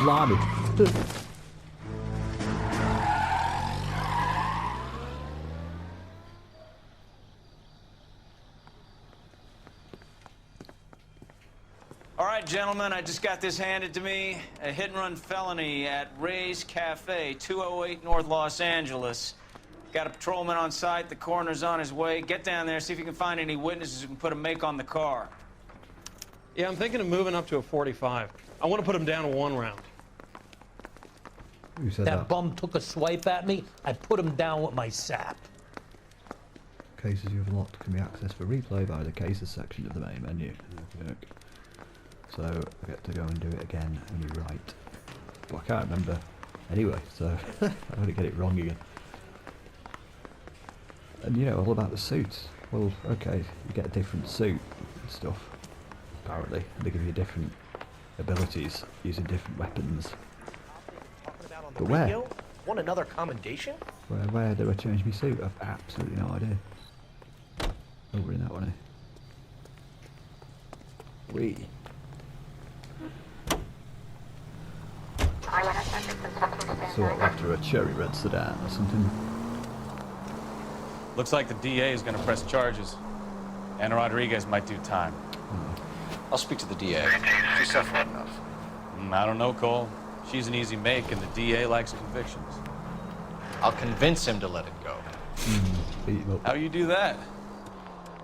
Blimey. All right, gentlemen, I just got this handed to me. A hit-and-run felony at Ray's Cafe, 208 North Los Angeles. Got a patrolman on site. The coroner's on his way. Get down there, see if you can find any witnesses who can put a make on the car. Yeah, I'm thinking of moving up to a 45. I want to put him down to 1 round. Who said That bum took a swipe at me. I put him down with my sap. Cases you have unlocked can be accessed for replay via the cases section of the main menu. Okay. So I get to go and do it again and you write. Well, I can't remember anyway, so I'm going to get it wrong again. And you know, all about the suits. Well, okay, you get a different suit and stuff, apparently. They give you different abilities using different weapons. But where? Want another commendation? Where do I change my suit? I've absolutely no idea. Over in that one, eh? Wee. So after a cherry red sedan or something. Looks like the DA is going to press charges. Anna Rodriguez might do time. I'll speak to the DA. She's suffered enough. I don't know, Cole. She's an easy make, and the DA likes convictions. I'll convince him to let it go. Beat him up. How you do that?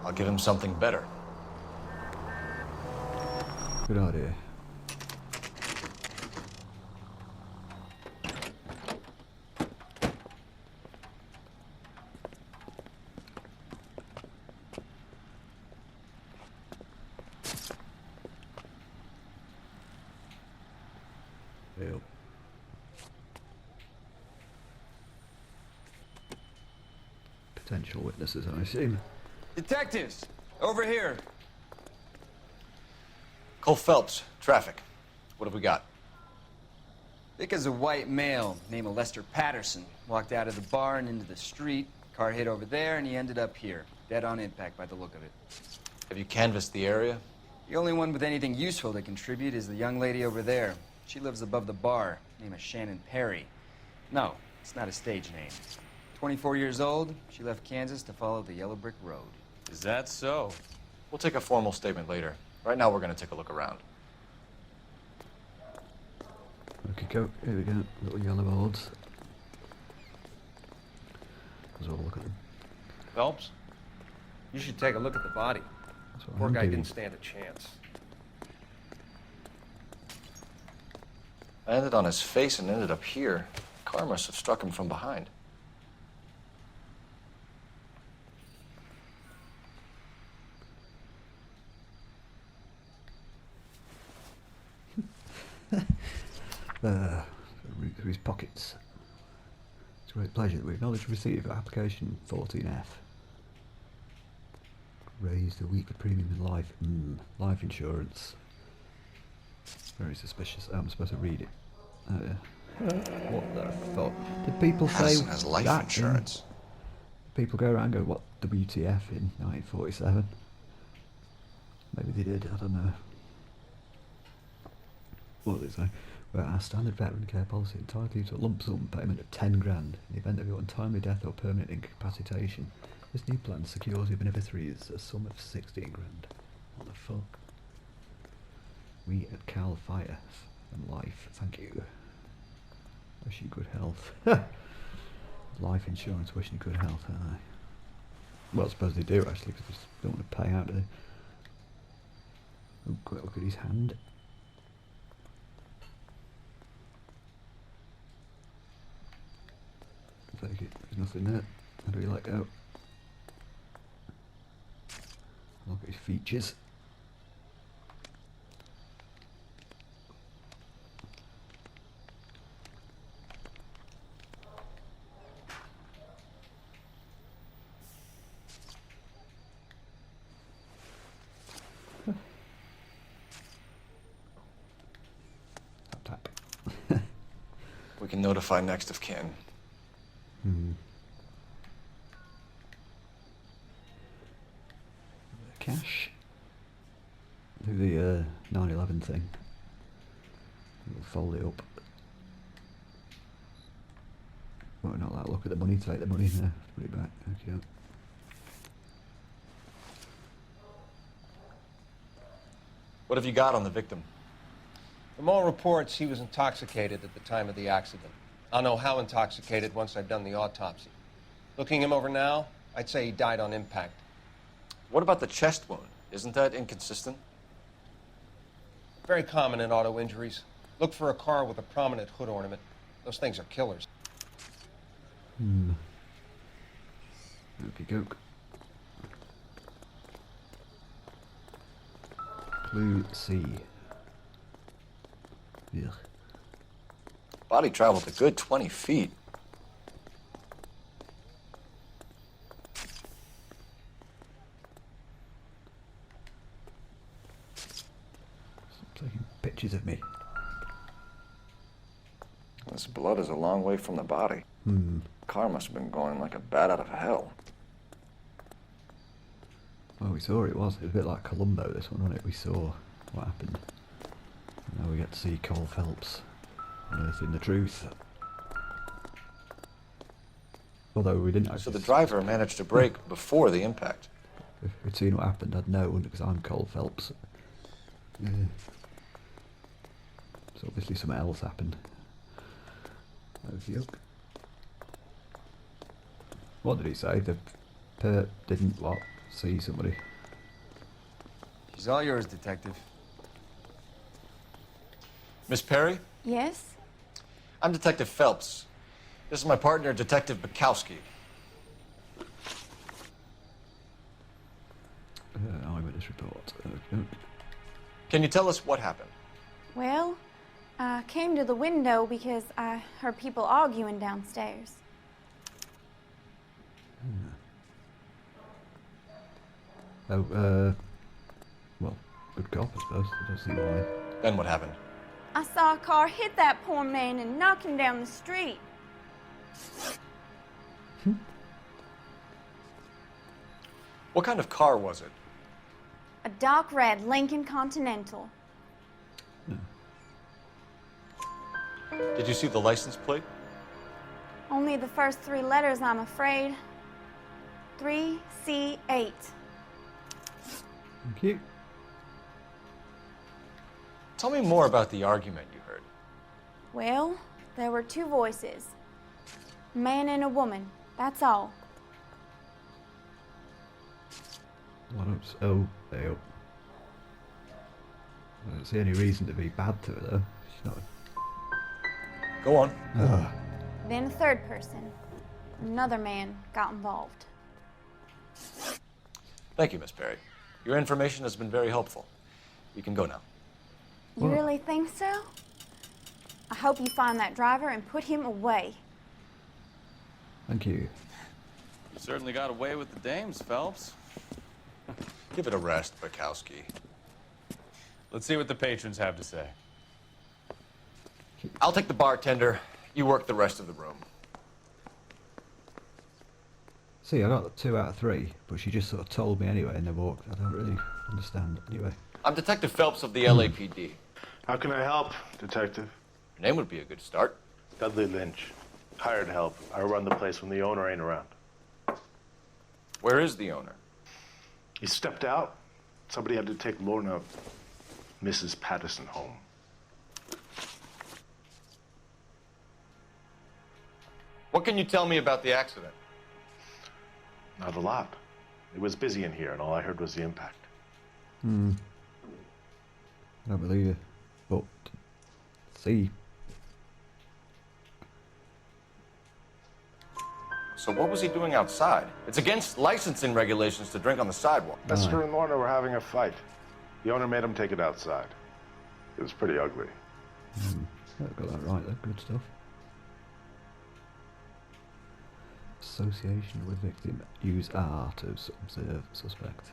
I'll give him something better. Good idea. Yep. Potential witnesses, I assume. Detectives, over here. Cole Phelps, traffic. What have we got? Vic is a white male named Lester Patterson. Walked out of the bar and into the street. Car hit over there, and he ended up here. Dead on impact by the look of it. Have you canvassed the area? The only one with anything useful to contribute is the young lady over there. She lives above the bar. Name is Shannon Perry. No, it's not a stage name. 24 years old, she left Kansas to follow the Yellow Brick Road. Is that so? We'll take a formal statement later. Right now, we're going to take a look around. Okay, go. Here we go. Little yellow boards. Let's have a look at them. Phelps, you should take a look at the body. That's what Poor I'm guy doing. didn't stand a chance. I landed on his face and ended up here. Car must have struck him from behind. Through his pockets. It's a great pleasure that we acknowledge receipt of application 14F. Raise the weekly premium in life. Life insurance. Very suspicious. I'm supposed to read it. Oh yeah. What the fuck? Did people say Patterson has life that insurance. People go around and go, what, WTF in 1947? Maybe they did, I don't know. What did they say? Well, our standard veteran care policy entitles you to a lump sum payment of 10 grand in the event of your untimely death or permanent incapacitation. This new plan secures your beneficiaries a sum of 16 grand. What the fuck? We at Cal Fire and Life, thank you. Wish you good health. Life insurance, wishing you good health, aye. Well, I suppose they do actually, because they just don't want to pay out, do they? Oh, quick look at his hand. Take it. There's nothing there. How do we let go? Look at his features. Tap tap. We can notify next of kin. Cash. Do the 9/11 thing. We'll fold it up. Well, not like look at the money, take the money there, put it back. Okay. What have you got on the victim? From all reports, he was intoxicated at the time of the accident. I'll know how intoxicated once I've done the autopsy. Looking him over now, I'd say he died on impact. What about the chest wound? Isn't that inconsistent? Very common in auto injuries. Look for a car with a prominent hood ornament. Those things are killers. Okey doke. Clue C. Ugh. Body traveled a good 20 feet. Stop taking pictures of me. This blood is a long way from the body. Car must have been going like a bat out of hell. Well, we saw it was. It was a bit like Columbo, this one, wasn't it? We saw what happened. And now we get to see Cole Phelps unearthing the truth. Although we didn't actually... So the driver managed to brake before the impact. If we'd seen what happened, I'd know, because I'm Cole Phelps. Yeah. So obviously something else happened. Okey doke. What did he say? The perp didn't what? See somebody. She's all yours, Detective. Miss Perry? Yes? I'm Detective Phelps. This is my partner, Detective Bukowski. Eyewitness report. Okey doke. Can you tell us what happened? Well, I came to the window because I heard people arguing downstairs. Oh, well, good cop, I suppose. I don't see why. Then what happened? I saw a car hit that poor man and knock him down the street. What kind of car was it? A dark red Lincoln Continental. Did you see the license plate? Only the first three letters, I'm afraid. 3C8. Thank you. Tell me more about the argument you heard. Well, there were two voices. A man and a woman, that's all. I don't see any reason to be bad to her, though. She's not... Go on. Then a third person, another man, got involved. Thank you, Miss Perry. Your information has been very helpful. You can go now. You really think so? I hope you find that driver and put him away. Thank you. You certainly got away with the dames, Phelps. Give it a rest, Bukowski. Let's see what the patrons have to say. I'll take the bartender. You work the rest of the room. See, I got the 2 out of 3, but she just sort of told me anyway and then walked. I don't really understand. Anyway. I'm Detective Phelps of the LAPD. How can I help, Detective? Your name would be a good start. Dudley Lynch. Hired help. I run the place when the owner ain't around. Where is the owner? He stepped out. Somebody had to take Lorna, Mrs. Patterson, home. What can you tell me about the accident? Not a lot. It was busy in here, and all I heard was the impact. I don't believe it. But, see. So what was he doing outside? It's against licensing regulations to drink on the sidewalk. Esther and Lorna were having a fight. The owner made him take it outside. It was pretty ugly. Got that right, though. Good stuff. Association with victim. Use R to observe suspect.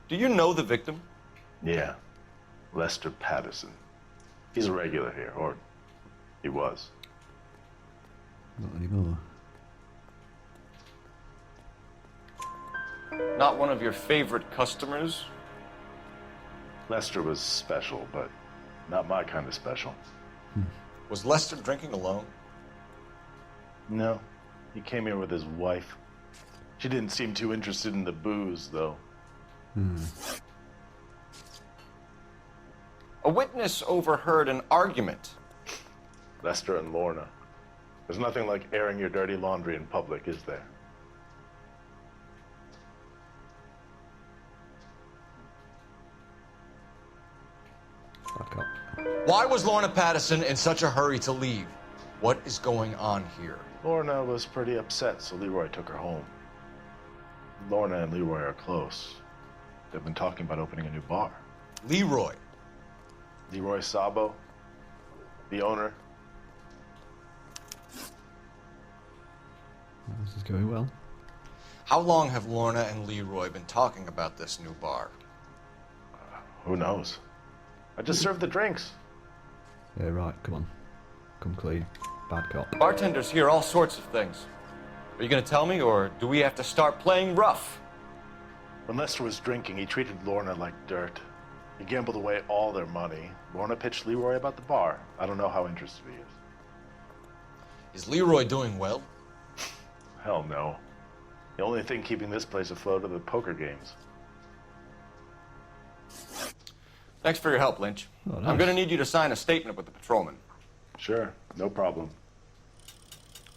Do you know the victim? Yeah. Lester Patterson. He's a regular here, or he was. Not anymore. Not one of your favorite customers? Lester was special, but not my kind of special. Was Lester drinking alone? No, he came here with his wife. She didn't seem too interested in the booze, though. A witness overheard an argument. Lester and Lorna. There's nothing like airing your dirty laundry in public, is there? Bad cop. Why was Lorna Patterson in such a hurry to leave? What is going on here? Lorna was pretty upset, so Leroy took her home. Lorna and Leroy are close. They've been talking about opening a new bar. Leroy. Leroy Sabo, the owner. This is going well. How long have Lorna and Leroy been talking about this new bar? Who knows? I just served the drinks. Yeah, right, come on. Come clean. Bad cop. Bartenders hear all sorts of things. Are you going to tell me, or do we have to start playing rough? When Lester was drinking, he treated Lorna like dirt. He gambled away all their money. Lorna pitched Leroy about the bar. I don't know how interested he is. Is Leroy doing well? Hell no. The only thing keeping this place afloat are the poker games. Thanks for your help, Lynch. Oh, nice. I'm going to need you to sign a statement with the patrolman. Sure, no problem.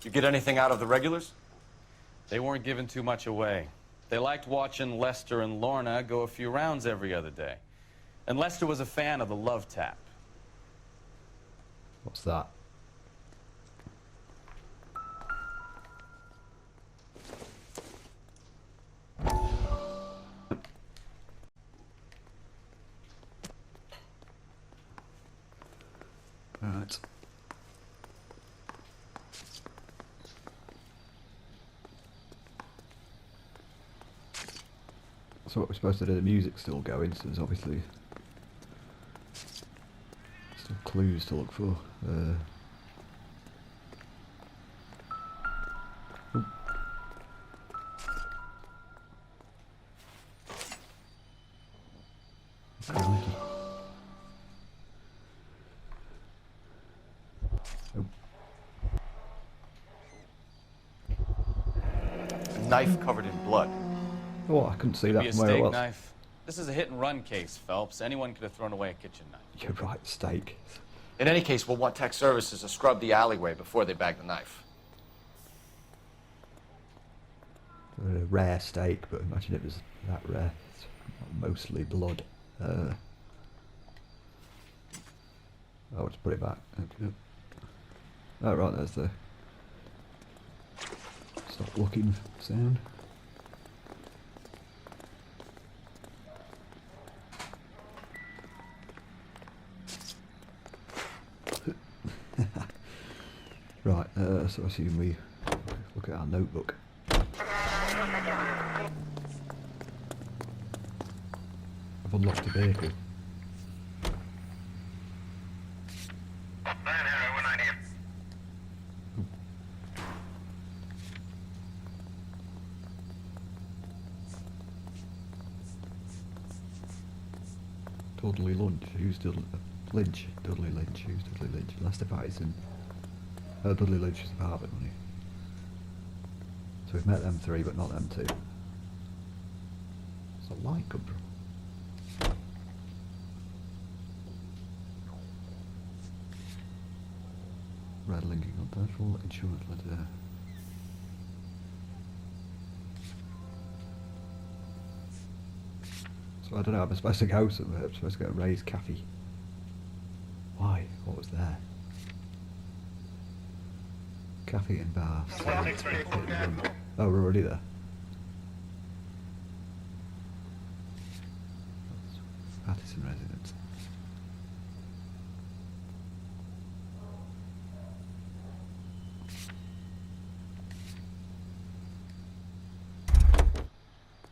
You get anything out of the regulars? They weren't giving too much away. They liked watching Lester and Lorna go a few rounds every other day. And Lester was a fan of the love tap. What's that? Alright. So what we're supposed to do, the music's still going, so there's obviously still clues to look for. Oop. Crikey. Oop. A knife covered in blood. Oh, I couldn't see Could that be a from where I steak was. knife. This is a hit-and-run case, Phelps. Anyone could have thrown away a kitchen knife. You're right, steak. In any case, we'll want tech services to scrub the alleyway before they bag the knife. A rare steak, but imagine it was that rare. It's mostly blood. Oh, just put it back. Okay. Oh, right, there's the stop looking sound. Right, so I assume we look at our notebook. I've unlocked a vehicle. Dudley Lunch, who's Dudley Lynch? Dudley Lynch, who's Dudley Lynch? Lester Patterson. Dudley Lynch's apartment, wasn't he? So we've met them three, but not them two. Where's the light come from? Red linking on petrol, insurance letter. So I don't know, I'm supposed to go somewhere, I'm supposed to go raise Caffey. Why? What was there? Cafe and bar. Oh, we're already there. That's Patterson residence.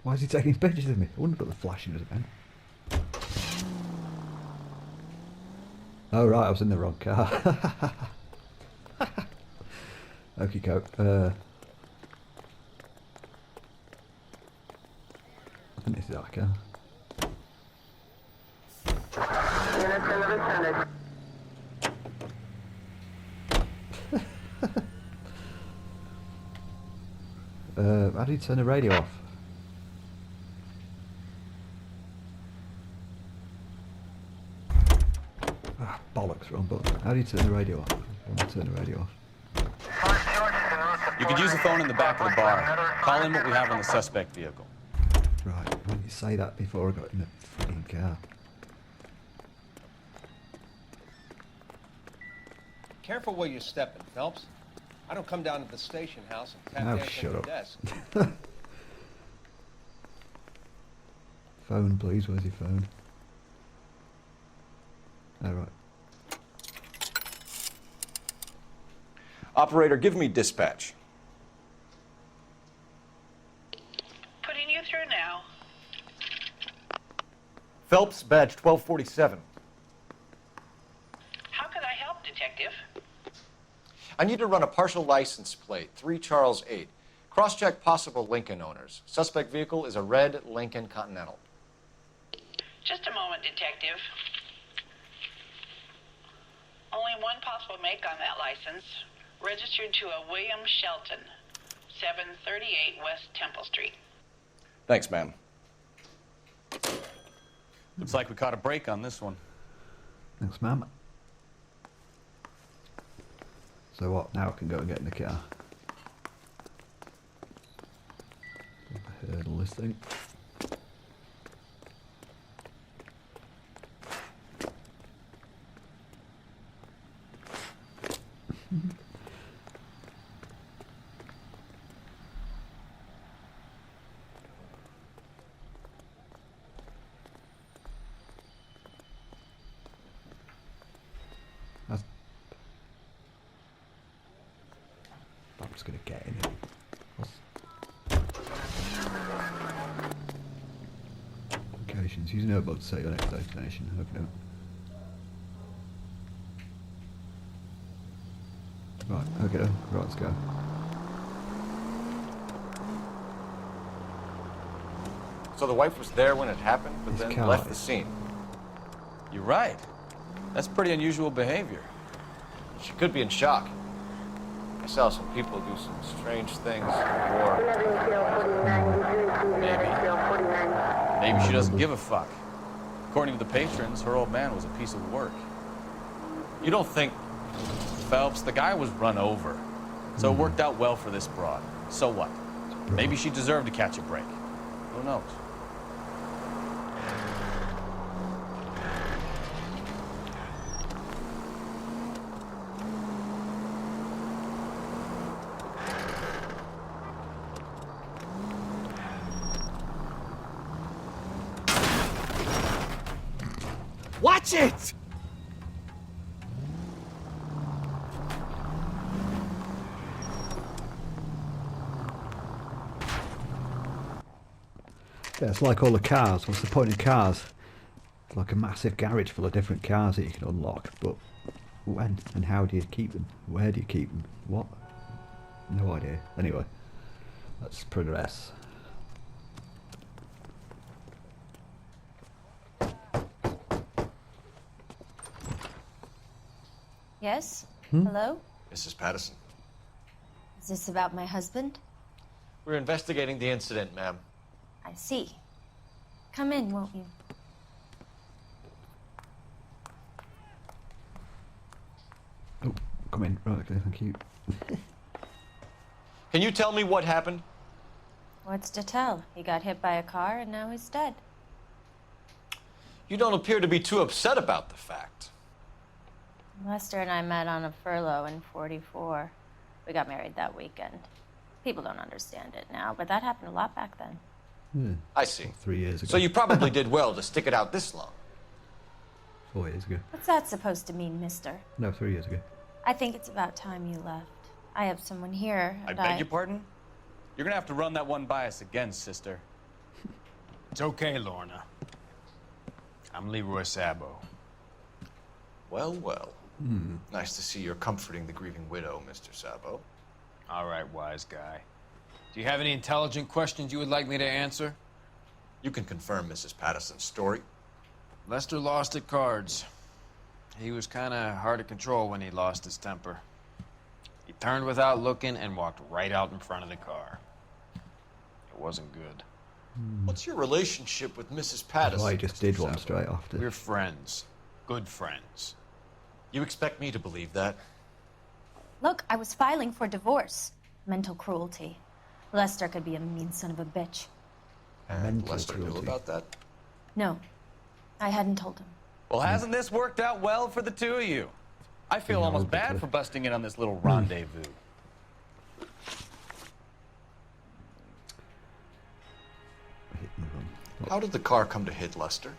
Why is he taking pictures of me? I wouldn't put the flash in his event. Oh right, I was in the wrong car. Okie doke. I think this is our car. How do you turn the radio off? Ah, bollocks, wrong button. How do you turn the radio off? I want to turn the radio off. You could use the phone in the back of the bar. Call in what we have on the suspect vehicle. Right, why didn't you say that before I got in the fucking car? Careful where you're stepping, Phelps. I don't come down to the station house and tap Oh, dance shut on up. your desk. Phone, please. Where's your phone? All right. Operator, give me dispatch. Putting you through now. Phelps, badge 1247. How can I help, Detective? I need to run a partial license plate, 3 Charles 8. Cross-check possible Lincoln owners. Suspect vehicle is a red Lincoln Continental. Just a moment, Detective. Only one possible make on that license. Registered to a William Shelton, 738 West Temple Street. Thanks, ma'am. Looks like we caught a break on this one. Thanks, ma'am. So what? Now I can go and get in the car. Hurdle this thing. I'm just gonna get in it. Locations. Use no bug to set your next destination. Hope you don't. Right, okay, right, let's go. So the wife was there when it happened, but This then car left the is- scene. You're right. That's pretty unusual behavior. She could be in shock. I saw some people do some strange things in the war. Maybe she doesn't give a fuck. According to the patrons, her old man was a piece of work. You don't think... Phelps, the guy was run over. So it worked out well for this broad. So what? Maybe she deserved to catch a break. Who knows? Watch it! Yeah, it's like all the cars. What's the point in cars? It's like a massive garage full of different cars that you can unlock, but when and how do you keep them? Where do you keep them? What? No idea. Anyway, let's progress. Yes? Hello? Mrs. Patterson. Is this about my husband? We're investigating the incident, ma'am. I see. Come in, won't you? Oh, come in. Right, okay, thank you. Can you tell me what happened? What's to tell? He got hit by a car and now he's dead. You don't appear to be too upset about the fact. Lester and I met on a furlough in '44. We got married that weekend. People don't understand it now, but that happened a lot back then. Yeah, I see. 3 years ago. So you probably did well to stick it out this long. 4 years ago. What's that supposed to mean, mister? No, 3 years ago. I think it's about time you left. I have someone here, I and beg your pardon? You're gonna have to run that one by us again, sister. It's okay, Lorna. I'm Leroy Sabo. Well, well. Nice to see you're comforting the grieving widow, Mr. Sabo. All right, wise guy. Do you have any intelligent questions you would like me to answer? You can confirm Mrs. Patterson's story. Lester lost at cards. He was kind of hard to control when he lost his temper. He turned without looking and walked right out in front of the car. It wasn't good. What's your relationship with Mrs. Patterson? Oh, I just did Mr. one Sabo? straight after. We're friends. Good friends. You expect me to believe that? Look, I was filing for divorce. Mental cruelty. Lester could be a mean son of a bitch. And Mental Lester knew cruelty. about that? No, I hadn't told him. Well, hasn't this worked out well for the two of you? I feel Yeah, almost obviously. bad for busting in on this little rendezvous. How did the car come to hit Lester?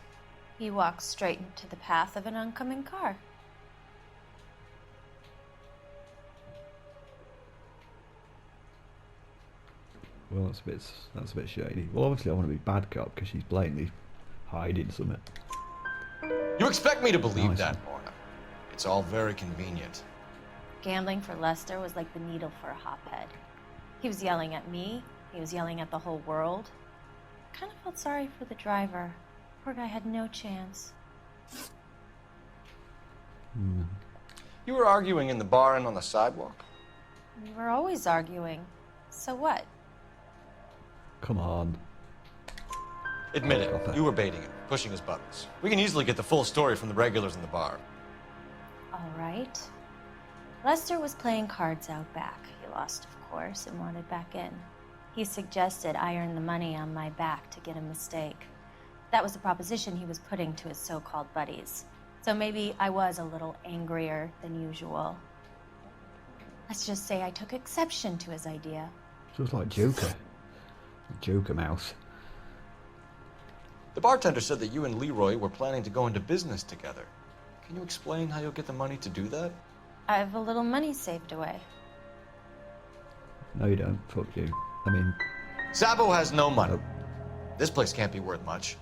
He walked straight into the path of an oncoming car. Well, that's a bit shady. Well, obviously I want to be bad cop because she's blatantly hiding something. You expect me to believe Nice. that, Lorna? It's all very convenient. Gambling for Lester was like the needle for a hotbed. He was yelling at me. He was yelling at the whole world. I kind of felt sorry for the driver. Poor guy had no chance. You were arguing in the bar and on the sidewalk? We were always arguing. So what? Come on. Admit it, Copper. you were baiting him, pushing his buttons. We can easily get the full story from the regulars in the bar. All right. Lester was playing cards out back. He lost, of course, and wanted back in. He suggested I earn the money on my back to get a mistake. That was the proposition he was putting to his so-called buddies. So maybe I was a little angrier than usual. Let's just say I took exception to his idea. Just like Joker. Joker mouse. The bartender said that you and Leroy were planning to go into business together. Can you explain how you'll get the money to do that? I have a little money saved away. No, you don't. Fuck you. I mean, Sabo has no money. This place can't be worth much.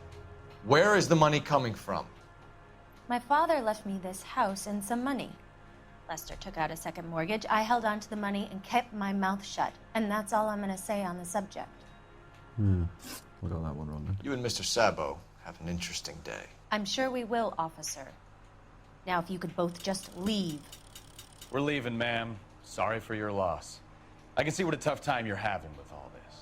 Where is the money coming from? My father left me this house and some money. Lester took out a second mortgage. I held on to the money and kept my mouth shut. And that's all I'm going to say on the subject. we got that one wrong then. You and Mr. Sabo have an interesting day. I'm sure we will, officer. Now, if you could both just leave. We're leaving, ma'am. Sorry for your loss. I can see what a tough time you're having with all this.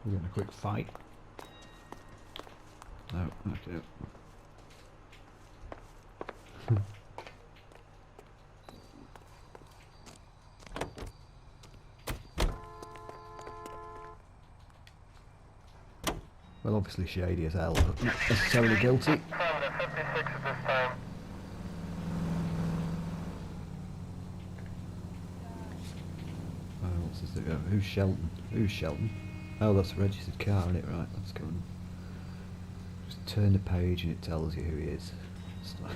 We're getting a quick fight. No, okay. Well, obviously shady as hell, but not necessarily guilty. What's this thing? Who's Shelton? Who's Shelton? Oh, that's a registered car, isn't it? Right, let's go and just turn the page and it tells you who he is. It's like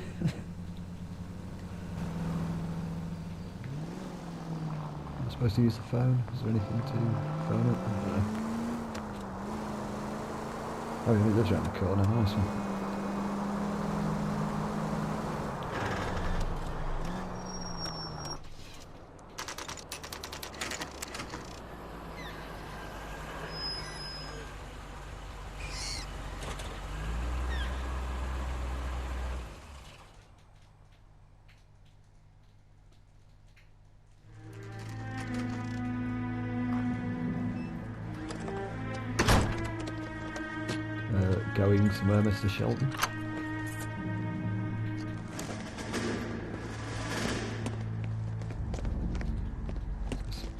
I'm supposed to use the phone? Is there anything to phone up? I don't know. Oh, he lives around the corner, nice one. Going somewhere, Mr. Shelton?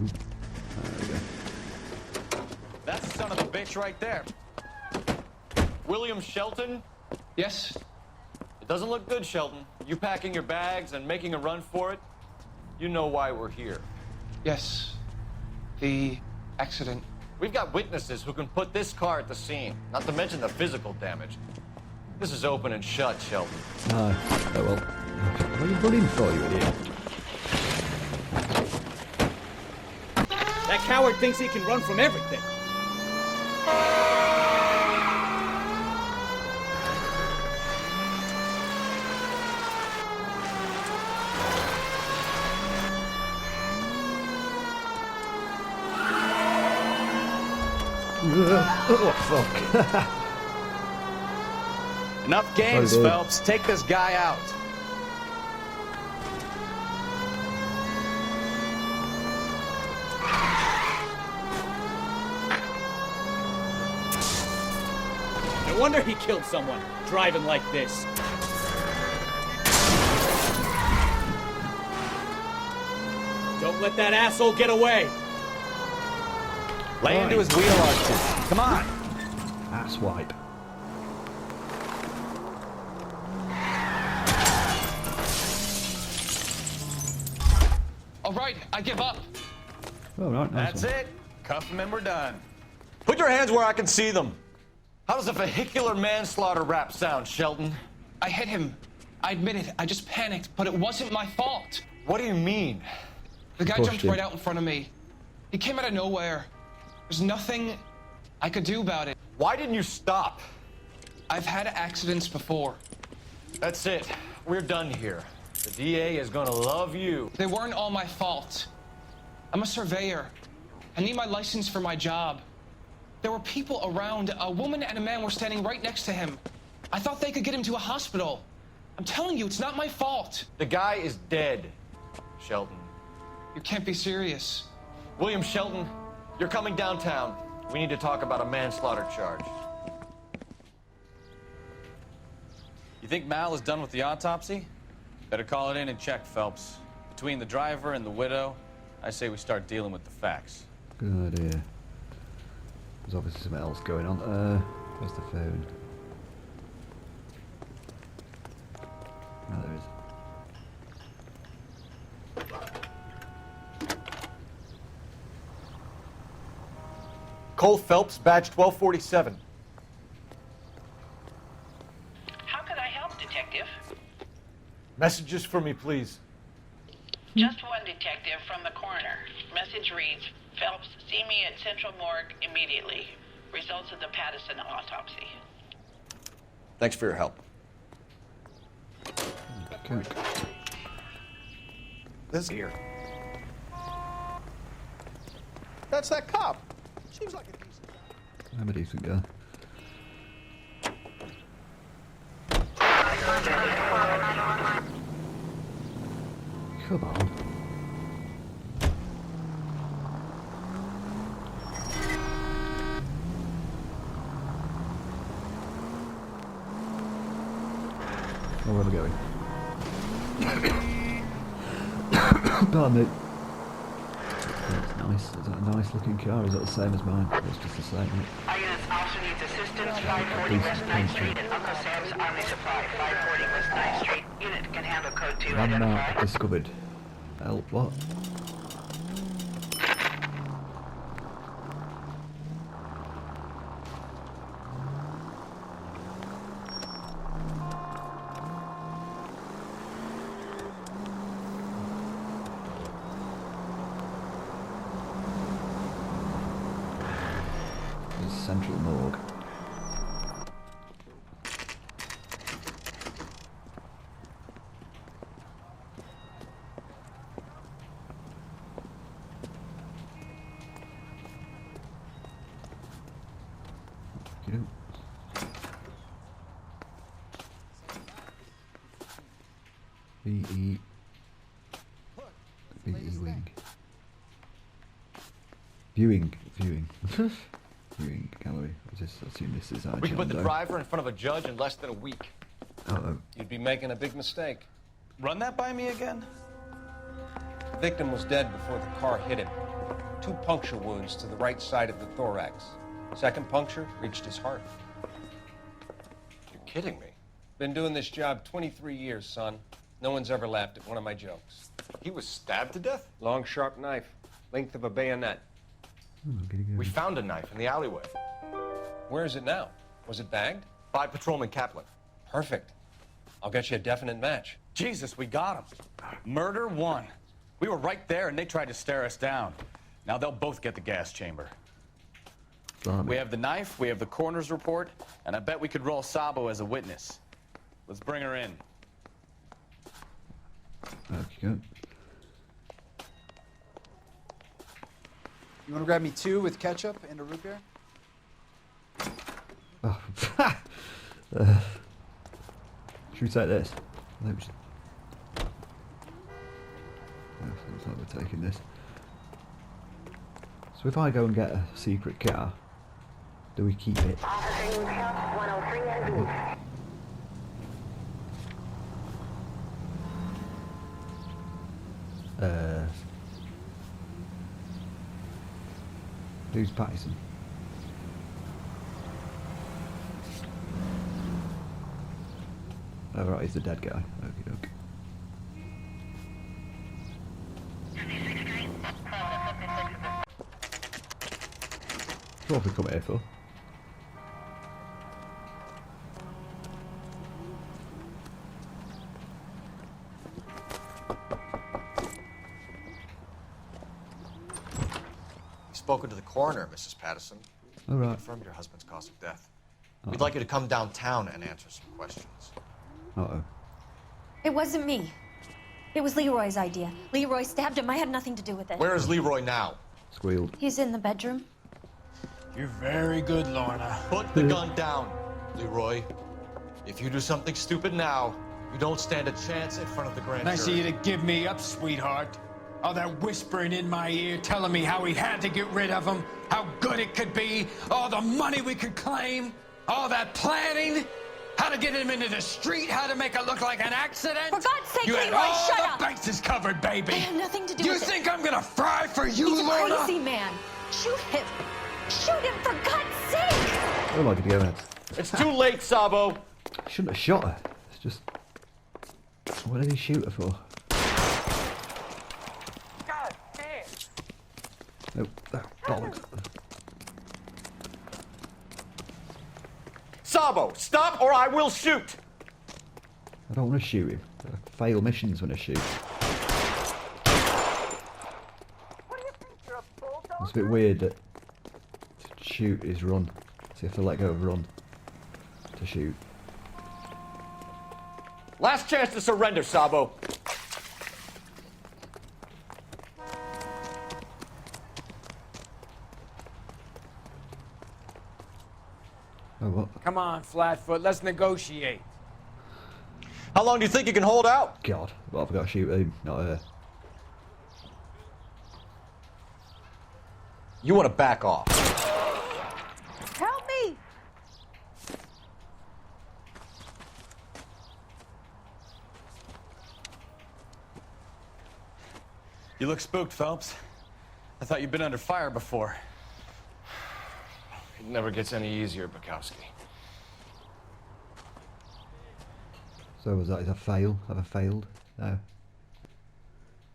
Ooh, there we go. That's the son of a bitch right there. William Shelton? Yes? It doesn't look good, Shelton. You packing your bags and making a run for it? You know why we're here. Yes. The accident. We've got witnesses who can put this car at the scene, not to mention the physical damage. This is open and shut, Shelton. No. Oh well. What are you running for, you idiot? That coward thinks he can run from everything. Oh, fuck. Enough games, Sorry, dude. Phelps. Take this guy out. No wonder he killed someone, driving like this. Don't let that asshole get away. Lay into his wheel arches. Come on. Ass wipe. All right, I give up. Oh, right, nice That's one. it. Cuff him and we're done. Put your hands where I can see them. How does a vehicular manslaughter rap sound, Shelton? I hit him. I admit it. I just panicked, but it wasn't my fault. What do you mean? The guy Pushed jumped him. right out in front of me. He came out of nowhere. There's nothing I could do about it. Why didn't you stop? I've had accidents before. That's it. We're done here. The DA is gonna love you. They weren't all my fault. I'm a surveyor. I need my license for my job. There were people around. A woman and a man were standing right next to him. I thought they could get him to a hospital. I'm telling you, it's not my fault. The guy is dead, Shelton. You can't be serious. William Shelton, you're coming downtown. We need to talk about a manslaughter charge. You think Mal is done with the autopsy? Better call it in and check, Phelps. Between the driver and the widow, I say we start dealing with the facts. Good idea. There's obviously something else going on. Where's the phone? Oh, there is. Cole Phelps, badge 1247. How could I help, Detective? Messages for me, please. Just one detective from the coroner. Message reads, Phelps, see me at Central Morgue immediately. Results of the Pattison autopsy. Thanks for your help. Okay. This here. That's that cop. Seems like a decent guy. I'm a decent guy. Come on. Oh, where are we going? Pardon me. That's nice. Is that a nice looking car? Is that the same as mine? It's just the same. Isn't it? Our units also needs assistance. 540 West 9th Street and Uncle Sam's Army Supply. 540 West 9th Street. Unit can handle code 2. Landmark Identify. discovered. What? There's Central Morgue. You. BE wing. Viewing. Viewing gallery. I just assume this is our We can put the John Doe. driver in front of a judge in less than a week. Uh-oh. You'd be making a big mistake. Run that by me again? The victim was dead before the car hit him. 2 puncture wounds to the right side of the thorax. Second puncture reached his heart. You're kidding me. Been doing this job 23 years, son. No one's ever laughed at one of my jokes. He was stabbed to death? Long, sharp knife. Length of a bayonet. We found a knife in the alleyway. Where is it now? Was it bagged? By Patrolman Kaplan. Perfect. I'll get you a definite match. Jesus, we got him. Murder 1. We were right there and they tried to stare us down. Now they'll both get the gas chamber. Blimey. We have the knife, we have the coroner's report, and I bet we could roll Sabo as a witness. Let's bring her in. Okay. You want to grab me 2 with ketchup and a root beer? Oh. Should we take this? I think we should. No, looks like we're taking this. So if I go and get a secret car, do we keep it? Who's Patterson? Oh right, he's the dead guy. Okie doke. What have we come here for? You've spoken to the coroner, Mrs. Patterson. All right. Confirmed your husband's cause of death. We'd like you to come downtown and answer some questions. Uh-oh. It wasn't me. It was Leroy's idea. Leroy stabbed him. I had nothing to do with it. Where is Leroy now? Squealed. He's in the bedroom. You're very good, Lorna. Put the gun down, Leroy. If you do something stupid now, you don't stand a chance in front of the grand Nice of jury. you to give me up, sweetheart. All that whispering in my ear telling me how we had to get rid of him, how good it could be, all the money we could claim, all that planning, how to get him into the street, how to make it look like an accident. For God's sake, you had Leroy, all shut the up! bases covered, baby. I had nothing to do You with it. think I'm gonna fry for you, He's a Lorna? crazy man. Shoot him. Shoot him, for God's sake! Where am I going to go next? It's too late, Sabo. I shouldn't have shot her. It's just... What did he shoot her for? God damn. Oh, bollocks. Sabo, stop or I will shoot. I don't want to shoot him. I fail missions when I shoot. It's a bit weird that to shoot is run. So you have to let go of run to shoot. Last chance to surrender, Sabo. Oh, what? Come on, Flatfoot, let's negotiate. How long do you think you can hold out? God, well, I've got to shoot him, not her. You want to back off. Help me! You look spooked, Phelps. I thought you'd been under fire before. It never gets any easier, Bukowski. So was that a fail? Have I failed? No.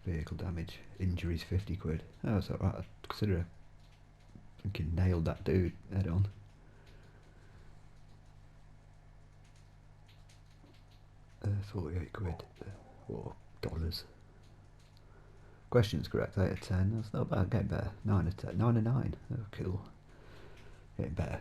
Vehicle damage. Injuries 50 quid. Oh, that's alright. I'd consider it. I think he nailed that dude head on. $48 quid. Or dollars. Question's correct. 8 of 10. That's not bad. Getting better. 9 of 10. 9 of 9. Oh, cool. Getting better.